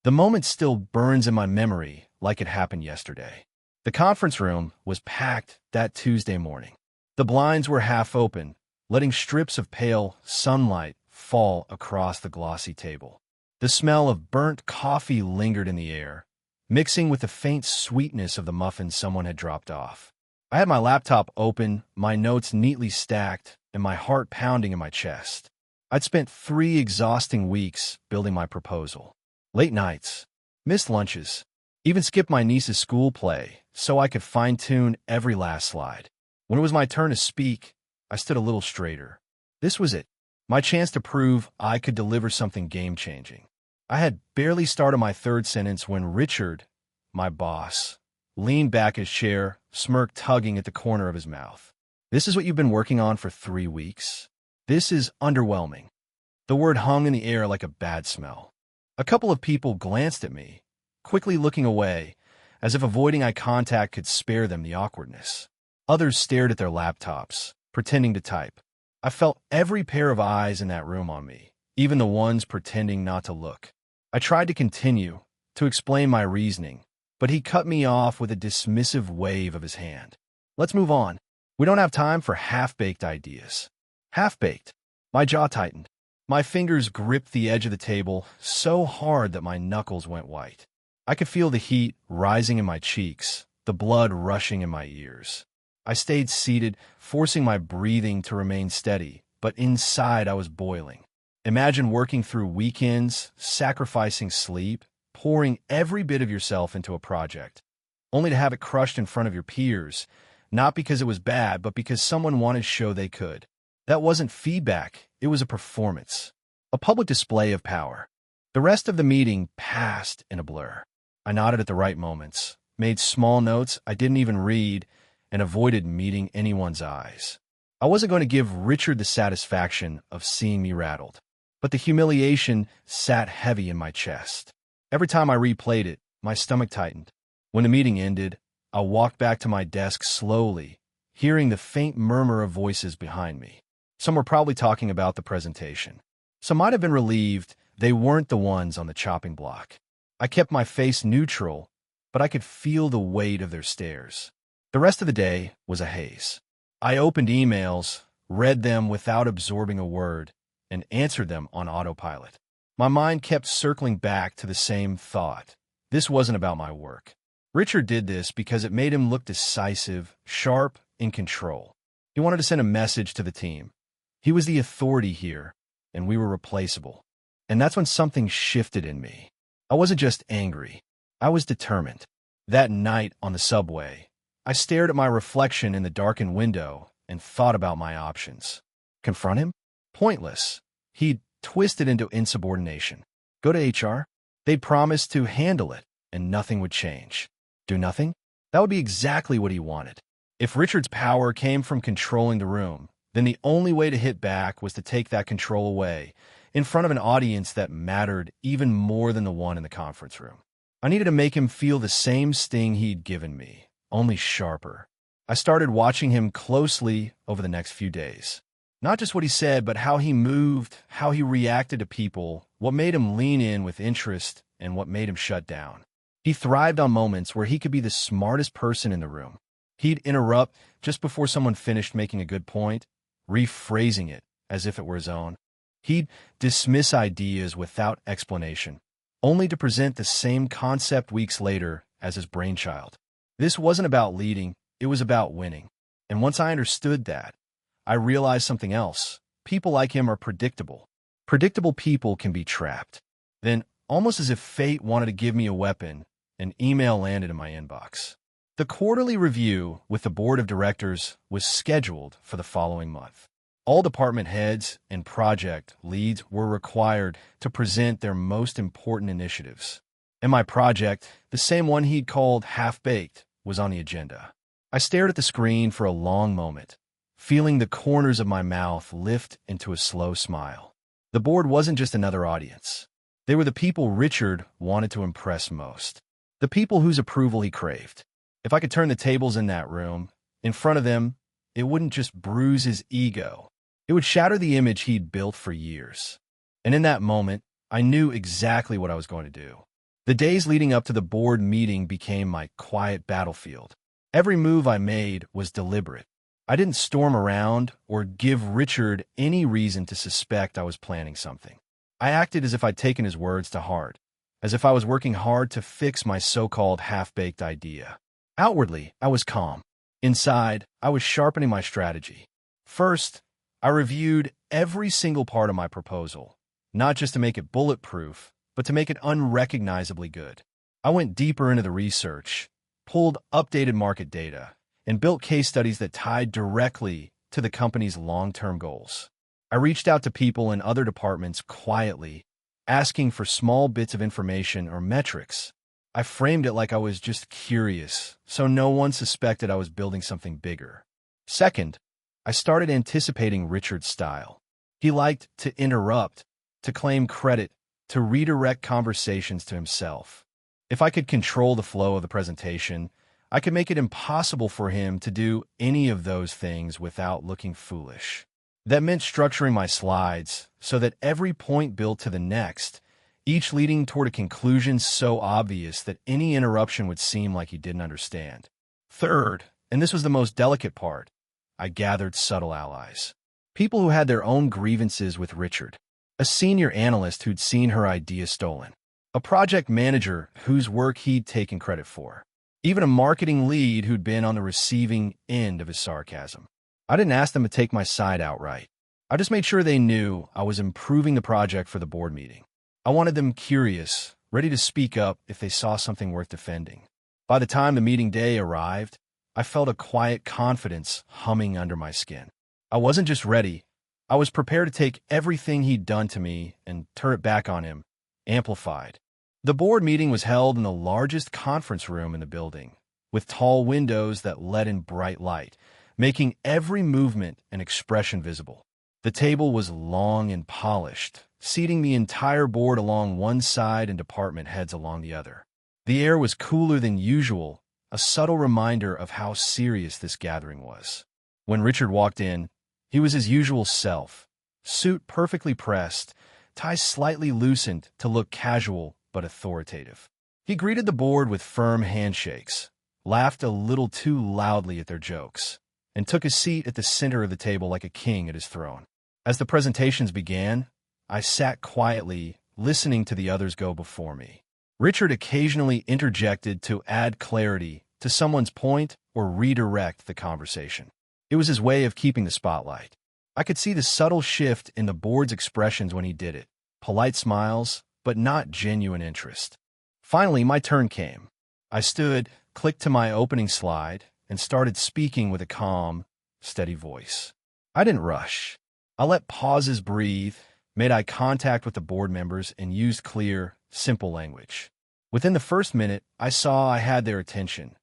The moment still burns in my memory like it happened yesterday. The conference room was packed that Tuesday morning. The blinds were half open, letting strips of pale sunlight fall across the glossy table. The smell of burnt coffee lingered in the air, mixing with the faint sweetness of the muffins someone had dropped off. I had my laptop open, my notes neatly stacked, and my heart pounding in my chest. I'd spent 3 exhausting weeks building my proposal. Late nights, missed lunches, even skipped my niece's school play so I could fine-tune every last slide. When it was my turn to speak, I stood a little straighter. This was it, my chance to prove I could deliver something game-changing. I had barely started my 3rd sentence when Richard, my boss, leaned back his chair, smirk tugging at the corner of his mouth. "This is what you've been working on for 3 weeks? This is underwhelming." The word hung in the air like a bad smell. A couple of people glanced at me, quickly looking away, as if avoiding eye contact could spare them the awkwardness. Others stared at their laptops, pretending to type. I felt every pair of eyes in that room on me, even the ones pretending not to look. I tried to continue, to explain my reasoning, but he cut me off with a dismissive wave of his hand. "Let's move on. We don't have time for half-baked ideas." Half-baked. My jaw tightened. My fingers gripped the edge of the table so hard that my knuckles went white. I could feel the heat rising in my cheeks, the blood rushing in my ears. I stayed seated, forcing my breathing to remain steady, but inside I was boiling. Imagine working through weekends, sacrificing sleep, pouring every bit of yourself into a project, only to have it crushed in front of your peers, not because it was bad, but because someone wanted to show they could. That wasn't feedback, it was a performance, a public display of power. The rest of the meeting passed in a blur. I nodded at the right moments, made small notes I didn't even read, and avoided meeting anyone's eyes. I wasn't going to give Richard the satisfaction of seeing me rattled, but the humiliation sat heavy in my chest. Every time I replayed it, my stomach tightened. When the meeting ended, I walked back to my desk slowly, hearing the faint murmur of voices behind me. Some were probably talking about the presentation. Some might have been relieved they weren't the ones on the chopping block. I kept my face neutral, but I could feel the weight of their stares. The rest of the day was a haze. I opened emails, read them without absorbing a word, and answered them on autopilot. My mind kept circling back to the same thought. This wasn't about my work. Richard did this because it made him look decisive, sharp, in control. He wanted to send a message to the team. He was the authority here, and we were replaceable. And that's when something shifted in me. I wasn't just angry. I was determined. That night on the subway, I stared at my reflection in the darkened window and thought about my options. Confront him? Pointless. He'd twisted into insubordination. Go to HR? They'd promised to handle it, and nothing would change. Do nothing? That would be exactly what he wanted. If Richard's power came from controlling the room, then the only way to hit back was to take that control away, in front of an audience that mattered even more than the one in the conference room. I needed to make him feel the same sting he'd given me, only sharper. I started watching him closely over the next few days. Not just what he said, but how he moved, how he reacted to people, what made him lean in with interest, and what made him shut down. He thrived on moments where he could be the smartest person in the room. He'd interrupt just before someone finished making a good point, rephrasing it as if it were his own. He'd dismiss ideas without explanation, only to present the same concept weeks later as his brainchild. This wasn't about leading, it was about winning. And once I understood that, I realized something else. People like him are predictable. Predictable people can be trapped. Then, almost as if fate wanted to give me a weapon, an email landed in my inbox. The quarterly review with the board of directors was scheduled for the following month. All department heads and project leads were required to present their most important initiatives. And my project, the same one he'd called half-baked, was on the agenda. I stared at the screen for a long moment, feeling the corners of my mouth lift into a slow smile. The board wasn't just another audience. They were the people Richard wanted to impress most, the people whose approval he craved. If I could turn the tables in that room, in front of them, it wouldn't just bruise his ego. It would shatter the image he'd built for years. And in that moment, I knew exactly what I was going to do. The days leading up to the board meeting became my quiet battlefield. Every move I made was deliberate. I didn't storm around or give Richard any reason to suspect I was planning something. I acted as if I'd taken his words to heart, as if I was working hard to fix my so-called half-baked idea. Outwardly, I was calm. Inside, I was sharpening my strategy. First, I reviewed every single part of my proposal, not just to make it bulletproof, but to make it unrecognizably good. I went deeper into the research, pulled updated market data, and built case studies that tied directly to the company's long-term goals. I reached out to people in other departments quietly, asking for small bits of information or metrics. I framed it like I was just curious, so no one suspected I was building something bigger. Second, I started anticipating Richard's style. He liked to interrupt, to claim credit, to redirect conversations to himself. If I could control the flow of the presentation, I could make it impossible for him to do any of those things without looking foolish. That meant structuring my slides so that every point built to the next, each leading toward a conclusion so obvious that any interruption would seem like he didn't understand. Third, and this was the most delicate part, I gathered subtle allies. People who had their own grievances with Richard. A senior analyst who'd seen her idea stolen. A project manager whose work he'd taken credit for. Even a marketing lead who'd been on the receiving end of his sarcasm. I didn't ask them to take my side outright. I just made sure they knew I was improving the project for the board meeting. I wanted them curious, ready to speak up if they saw something worth defending. By the time the meeting day arrived, I felt a quiet confidence humming under my skin. I wasn't just ready. I was prepared to take everything he'd done to me and turn it back on him, amplified. The board meeting was held in the largest conference room in the building, with tall windows that let in bright light, making every movement and expression visible. The table was long and polished, seating the entire board along one side and department heads along the other. The air was cooler than usual, a subtle reminder of how serious this gathering was. When Richard walked in, he was his usual self, suit perfectly pressed, tie slightly loosened to look casual but authoritative. He greeted the board with firm handshakes, laughed a little too loudly at their jokes, and took his seat at the center of the table like a king at his throne. As the presentations began, I sat quietly, listening to the others go before me. Richard occasionally interjected to add clarity to someone's point or redirect the conversation. It was his way of keeping the spotlight. I could see the subtle shift in the board's expressions when he did it. Polite smiles, but not genuine interest. Finally, my turn came. I stood, clicked to my opening slide, and started speaking with a calm, steady voice. I didn't rush. I let pauses breathe, made eye contact with the board members, and used clear, simple language. Within the first minute, I saw I had their attention.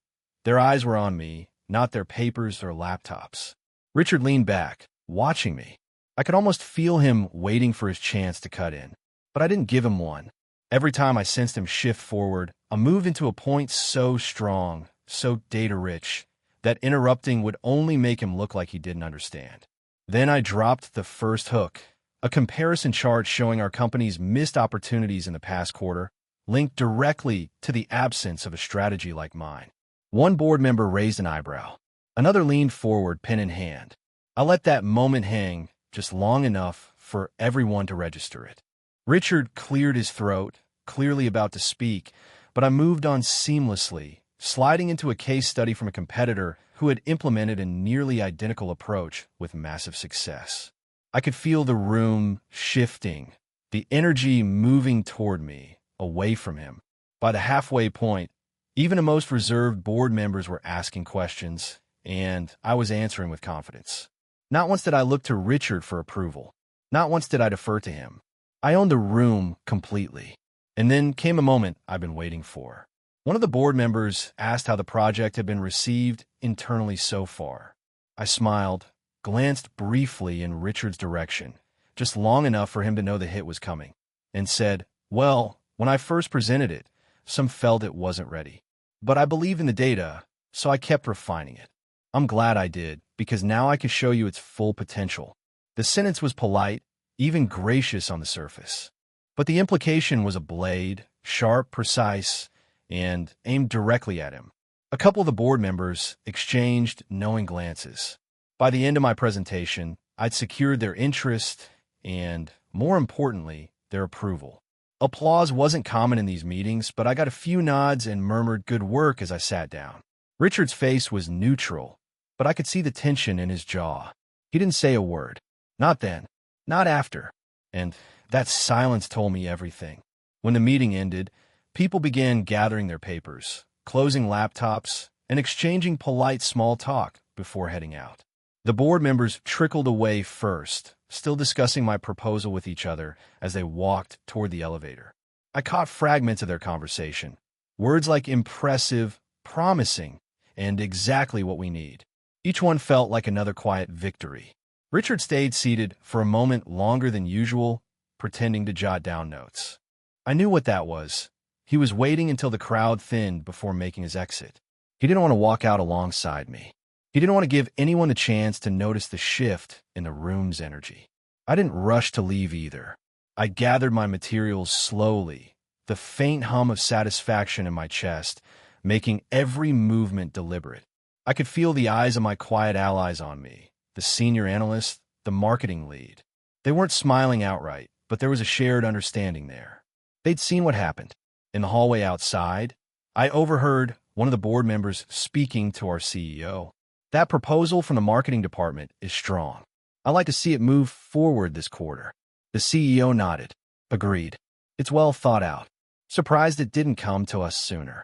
Their eyes were on me, not their papers or laptops. Richard leaned back, watching me. I could almost feel him waiting for his chance to cut in, but I didn't give him one. Every time I sensed him shift forward, I moved into a point so strong, so data-rich, that interrupting would only make him look like he didn't understand. Then I dropped the first hook, a comparison chart showing our company's missed opportunities in the past quarter, linked directly to the absence of a strategy like mine. One board member raised an eyebrow. Another leaned forward, pen in hand. I let that moment hang just long enough for everyone to register it. Richard cleared his throat, clearly about to speak, but I moved on seamlessly, sliding into a case study from a competitor who had implemented a nearly identical approach with massive success. I could feel the room shifting, the energy moving toward me, away from him. By the halfway point, even the most reserved board members were asking questions, and I was answering with confidence. Not once did I look to Richard for approval. Not once did I defer to him. I owned the room completely. And then came a moment I've been waiting for. One of the board members asked how the project had been received internally so far. I smiled, glanced briefly in Richard's direction, just long enough for him to know the hit was coming, and said, "Well, when I first presented it, some felt it wasn't ready. But I believe in the data, so I kept refining it. I'm glad I did, because now I can show you its full potential." The sentence was polite, even gracious on the surface. But the implication was a blade, sharp, precise, and aimed directly at him. A couple of the board members exchanged knowing glances. By the end of my presentation, I'd secured their interest and, more importantly, their approval. Applause wasn't common in these meetings, but I got a few nods and murmured good work as I sat down. Richard's face was neutral, but I could see the tension in his jaw. He didn't say a word. Not then. Not after. And that silence told me everything. When the meeting ended, people began gathering their papers, closing laptops, and exchanging polite small talk before heading out. The board members trickled away first, still discussing my proposal with each other as they walked toward the elevator. I caught fragments of their conversation, words like impressive, promising, and exactly what we need. Each one felt like another quiet victory. Richard stayed seated for a moment longer than usual, pretending to jot down notes. I knew what that was. He was waiting until the crowd thinned before making his exit. He didn't want to walk out alongside me. He didn't want to give anyone a chance to notice the shift in the room's energy. I didn't rush to leave either. I gathered my materials slowly, the faint hum of satisfaction in my chest, making every movement deliberate. I could feel the eyes of my quiet allies on me, the senior analyst, the marketing lead. They weren't smiling outright, but there was a shared understanding there. They'd seen what happened. In the hallway outside, I overheard one of the board members speaking to our CEO. That proposal from the marketing department is strong. I'd like to see it move forward this quarter. The CEO nodded. Agreed. It's well thought out. Surprised it didn't come to us sooner.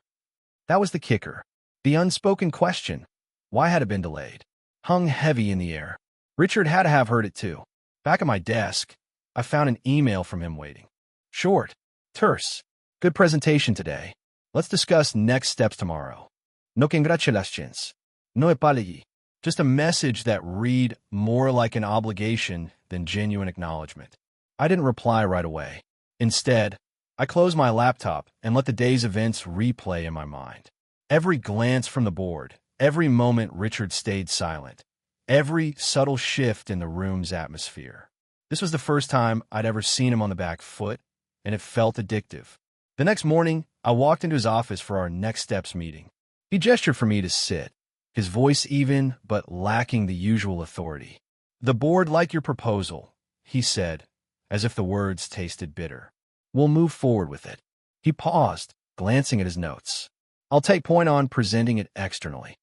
That was the kicker. The unspoken question, why had it been delayed, hung heavy in the air. Richard had to have heard it too. Back at my desk, I found an email from him waiting. Short, terse. Good presentation today. Let's discuss next steps tomorrow. No congratulations. No apology. Just a message that read more like an obligation than genuine acknowledgement. I didn't reply right away. Instead, I closed my laptop and let the day's events replay in my mind. Every glance from the board, every moment Richard stayed silent, every subtle shift in the room's atmosphere. This was the first time I'd ever seen him on the back foot, and it felt addictive. The next morning, I walked into his office for our next steps meeting. He gestured for me to sit, his voice even but lacking the usual authority. The board like your proposal, he said, as if the words tasted bitter. We'll move forward with it. He paused, glancing at his notes. I'll take point on presenting it externally.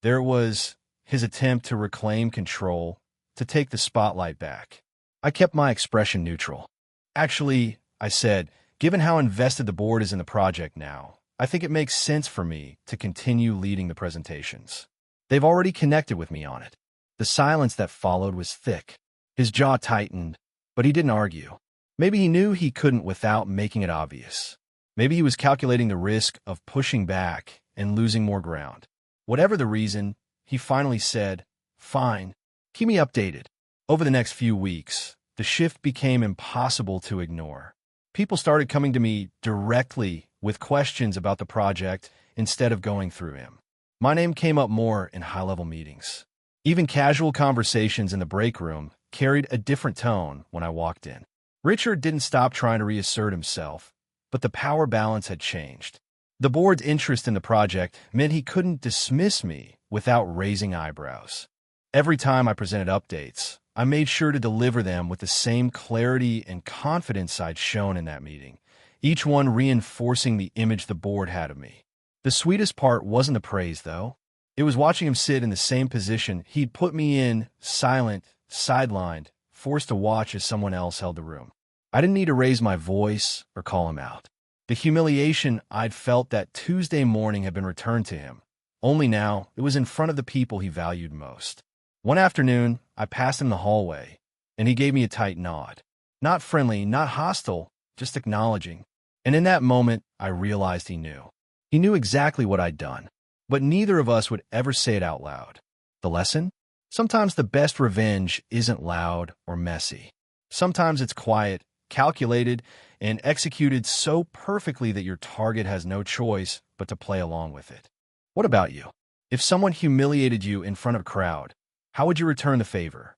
There was his attempt to reclaim control, to take the spotlight back. I kept my expression neutral. Actually, I said, given how invested the board is in the project now, I think it makes sense for me to continue leading the presentations. They've already connected with me on it. The silence that followed was thick. His jaw tightened, but he didn't argue. Maybe he knew he couldn't without making it obvious. Maybe he was calculating the risk of pushing back and losing more ground. Whatever the reason, he finally said, fine, keep me updated. Over the next few weeks, the shift became impossible to ignore. People started coming to me directly with questions about the project instead of going through him. My name came up more in high-level meetings. Even casual conversations in the break room carried a different tone when I walked in. Richard didn't stop trying to reassert himself, but the power balance had changed. The board's interest in the project meant he couldn't dismiss me without raising eyebrows. Every time I presented updates, I made sure to deliver them with the same clarity and confidence I'd shown in that meeting, each one reinforcing the image the board had of me. The sweetest part wasn't the praise, though. It was watching him sit in the same position he'd put me in, silent, sidelined, forced to watch as someone else held the room. I didn't need to raise my voice or call him out. The humiliation I'd felt that Tuesday morning had been returned to him. Only now, it was in front of the people he valued most. One afternoon, I passed him in the hallway, and he gave me a tight nod. Not friendly, not hostile, just acknowledging. And in that moment, I realized he knew. He knew exactly what I'd done, but neither of us would ever say it out loud. The lesson? Sometimes the best revenge isn't loud or messy. Sometimes it's quiet, calculated, and executed so perfectly that your target has no choice but to play along with it. What about you? If someone humiliated you in front of a crowd, how would you return the favor?